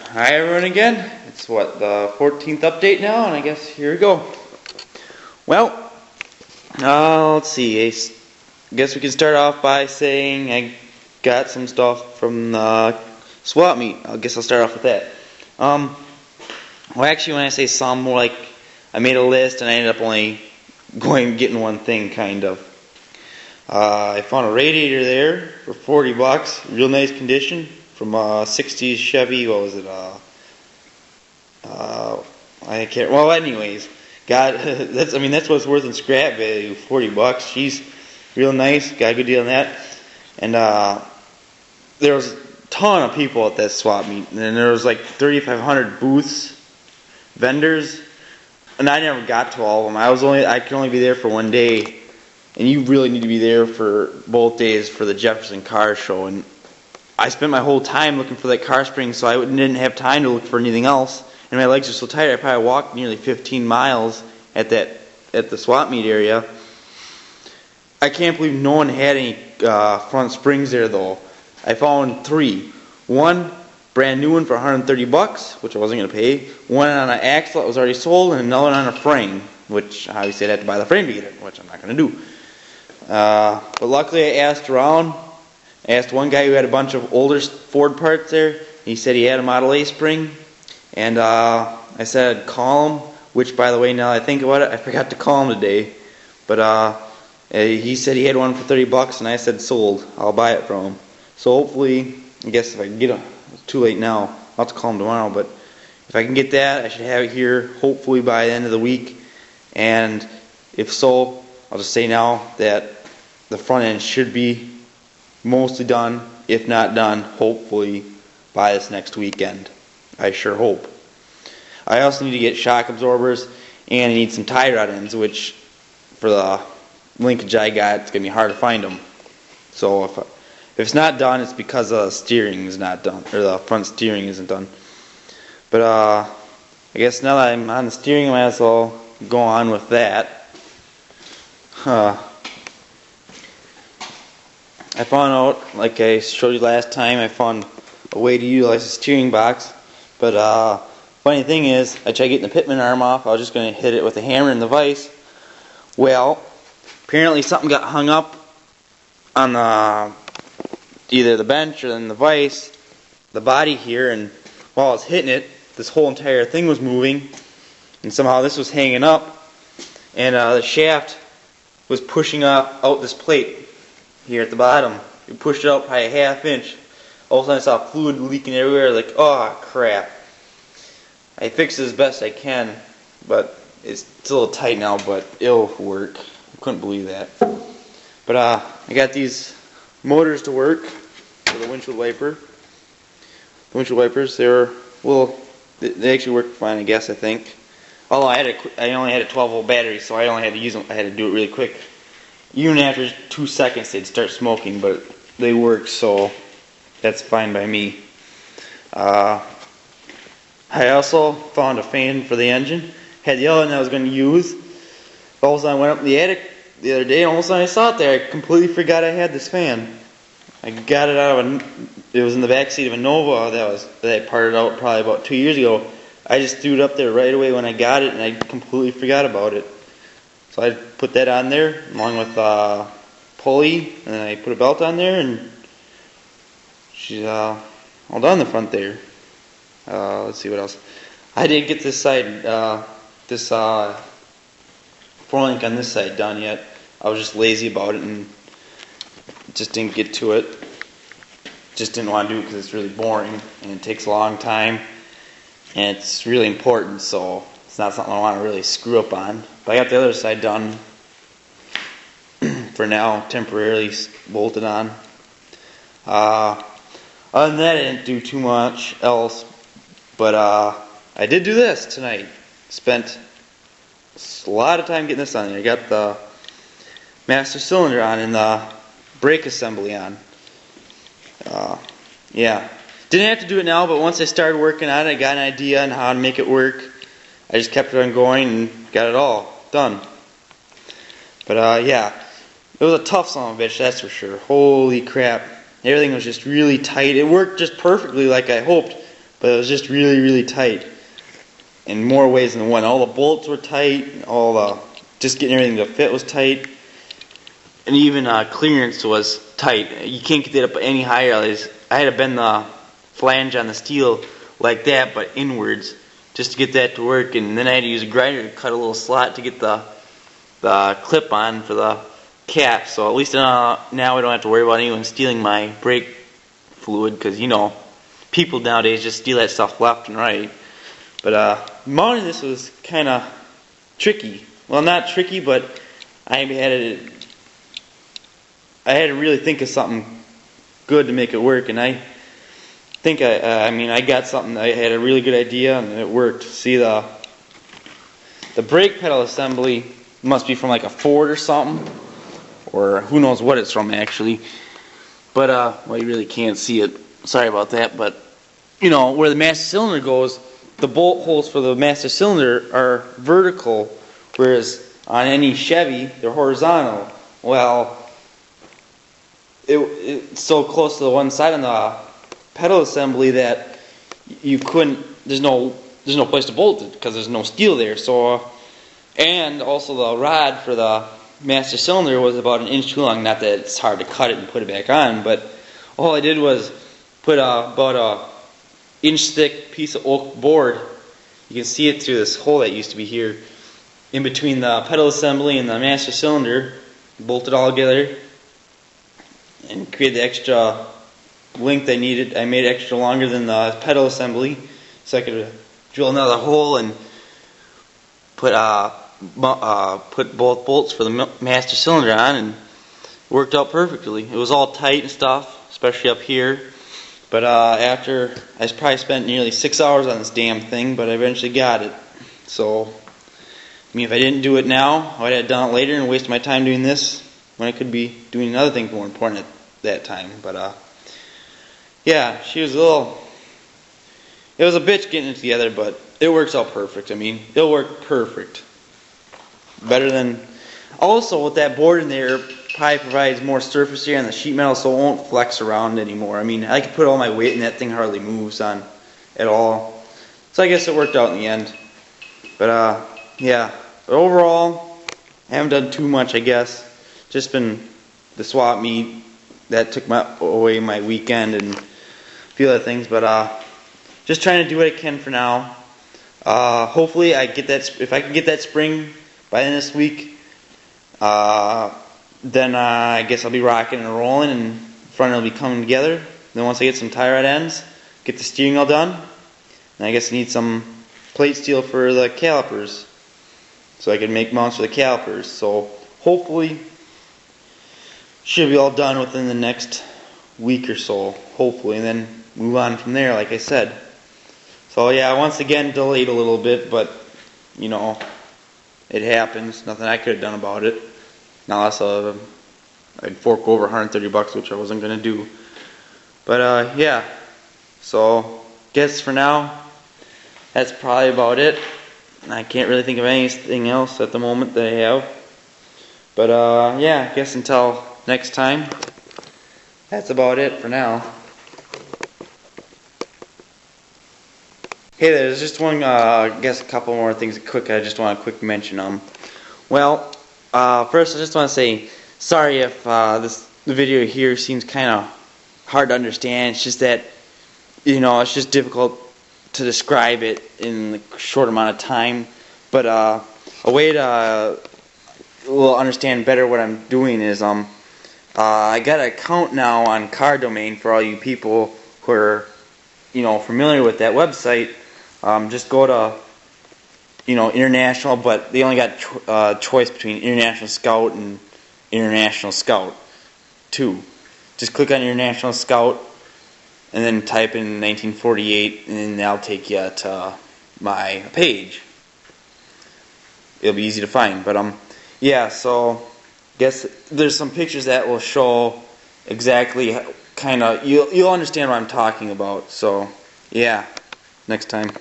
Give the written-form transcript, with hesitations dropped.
Hi everyone again. It's the 14th update now, and I guess here we go. Well, let's see. I guess we can start off by saying I got some stuff from the swap meet. I guess I'll start off with that. Well, actually, when I say some, more like I made a list and I ended up only getting one thing, kind of. I found a radiator there for $40, real nice condition, from a 60s Chevy. What was it? I can't. Well, anyways, that's what it's worth in scrap value. $40. She's real nice. Got a good deal on that. And there was a ton of people at that swap meet, and there was like 3,500 booths, vendors, and I never got to all of them. I could only be there for one day, and you really need to be there for both days for the Jefferson Car Show. And I spent my whole time looking for that car spring, so I didn't have time to look for anything else. And my legs are so tired, I probably walked nearly 15 miles at the swap meet area. I can't believe no one had any front springs there, though. I found 3. One brand new one for $130, which I wasn't going to pay. One on an axle that was already sold, and another one on a frame, which obviously I'd have to buy the frame to get it, which I'm not going to do. But luckily I asked around. I asked one guy who had a bunch of older Ford parts there. He said he had a Model A spring. And I said I'd call him, which, by the way, now that I think about it, I forgot to call him today. But he said he had one for $30, and I said sold. I'll buy it from him. So hopefully, I guess if I can get it, it's too late now. I'll have to call him tomorrow. But if I can get that, I should have it here hopefully by the end of the week. And if so, I'll just say now that the front end should be mostly done, if not done, hopefully by this next weekend. I sure hope. I also need to get shock absorbers, and I need some tie rod ends, which for the linkage I got, it's going to be hard to find them. So if it's not done, it's because the steering is not done, or the front steering isn't done. But I guess now that I'm on the steering, I might as well go on with that. I found out, like I showed you last time, I found a way to utilize the steering box. But funny thing is, I tried getting the pitman arm off. I was just going to hit it with a hammer in the vise. Well, apparently something got hung up on either the bench or in the vise, the body here, and while I was hitting it, this whole entire thing was moving, and somehow this was hanging up, and the shaft was pushing out this plate here at the bottom. It pushed it out probably a half inch. All of a sudden I saw fluid leaking everywhere, like, oh crap. I fixed it as best I can, but it's a little tight now, but it'll work. I couldn't believe that. But I got these motors to work for the windshield wiper. The windshield wipers, they actually work fine, I guess, I think. Although I only had a 12-volt battery, so I only had to use them. I had to do it really quick. Even after 2 seconds, they'd start smoking, but they work, so that's fine by me. I also found a fan for the engine. Had the other one I was going to use. All of a sudden I went up in the attic the other day, and all of a sudden I saw it there. I completely forgot I had this fan. I got it out of it was in the back seat of a Nova that I parted out probably about 2 years ago. I just threw it up there right away when I got it, and I completely forgot about it. So I put that on there along with pulley, and then I put a belt on there, and she's all down the front there. Let's see what else. I didn't get this side, this 4-link on this side done yet. I was just lazy about it and just didn't get to it. Just didn't want to do it because it's really boring and it takes a long time and it's really important, so it's not something I want to really screw up on. But I got the other side done for now, temporarily bolted on. Other than that, I didn't do too much else. But I did do this tonight. Spent a lot of time getting this on there. I got the master cylinder on and the brake assembly on. Yeah. Didn't have to do it now, but once I started working on it, I got an idea on how to make it work. I just kept it on going and got it all done. But yeah, it was a tough son of a bitch, that's for sure. Holy crap. Everything was just really tight. It worked just perfectly like I hoped. but it was just really, really tight in more ways than one. All the bolts were tight, just getting everything to fit was tight, and even clearance was tight. You can't get it up any higher. I had to bend the flange on the steel like that, but inwards, just to get that to work. And then I had to use a grinder to cut a little slot to get the clip on for the cap. So at least now we don't have to worry about anyone stealing my brake fluid, because people nowadays just steal that stuff left and right. But mounting this was kind of tricky. Well, not tricky, but I had to really think of something good to make it work, and I think I got something. I had a really good idea, and it worked. See, the brake pedal assembly must be from like a Ford or something, or who knows what it's from actually. But well, you really can't see it. Sorry about that. But where the master cylinder goes, the bolt holes for the master cylinder are vertical, whereas on any Chevy they're horizontal. Well, it's so close to the one side on the pedal assembly that you couldn't. There's no place to bolt it because there's no steel there. So, and also the rod for the master cylinder was about an inch too long. Not that it's hard to cut it and put it back on, but all I did was put about a inch thick piece of oak board. You can see it through this hole that used to be here in between the pedal assembly and the master cylinder. Bolt it all together and create the extra length I needed. I made it extra longer than the pedal assembly so I could drill another hole and put both bolts for the master cylinder on, and it worked out perfectly. It was all tight and stuff, especially up here. But after, I probably spent nearly 6 hours on this damn thing, but I eventually got it. So, if I didn't do it now, I would have done it later and wasted my time doing this when I could be doing another thing more important at that time. But yeah, it was a bitch getting it together, but it works out perfect. It'll work perfect. Better than, also with that board in there, probably provides more surface area on the sheet metal, so it won't flex around anymore. I could put all my weight and that thing hardly moves on at all. So I guess it worked out in the end. But yeah, but overall, I haven't done too much, I guess. Just been the swap meet that took away my weekend and a few other things. But just trying to do what I can for now. Hopefully, if I can get that spring by the end of this week, then I guess I'll be rocking and rolling, and the front end will be coming together. Then once I get some tie rod ends, get the steering all done, and I guess I need some plate steel for the calipers, so I can make mounts for the calipers. So hopefully, should be all done within the next week or so, hopefully, and then move on from there, like I said. So yeah, once again delayed a little bit, but it happens. Nothing I could have done about it. Now I'd fork over $130, which I wasn't gonna do. But yeah, so guess for now that's probably about it. I can't really think of anything else at the moment that I have. But yeah, I guess until next time, that's about it for now. Hey, there's just one, I guess a couple more things quick. I just want to quick mention them. Well, first I just want to say sorry if the video here seems kind of hard to understand. It's just that, it's just difficult to describe it in a short amount of time. But a way to understand better what I'm doing is I got an account now on Car Domain for all you people who are familiar with that website. Just go to International, but they only got choice between International Scout and International Scout 2. Just click on International Scout and then type in 1948, and then that'll take you to my page. It'll be easy to find. But yeah, so guess there's some pictures that will show exactly you'll understand what I'm talking about. So yeah, next time.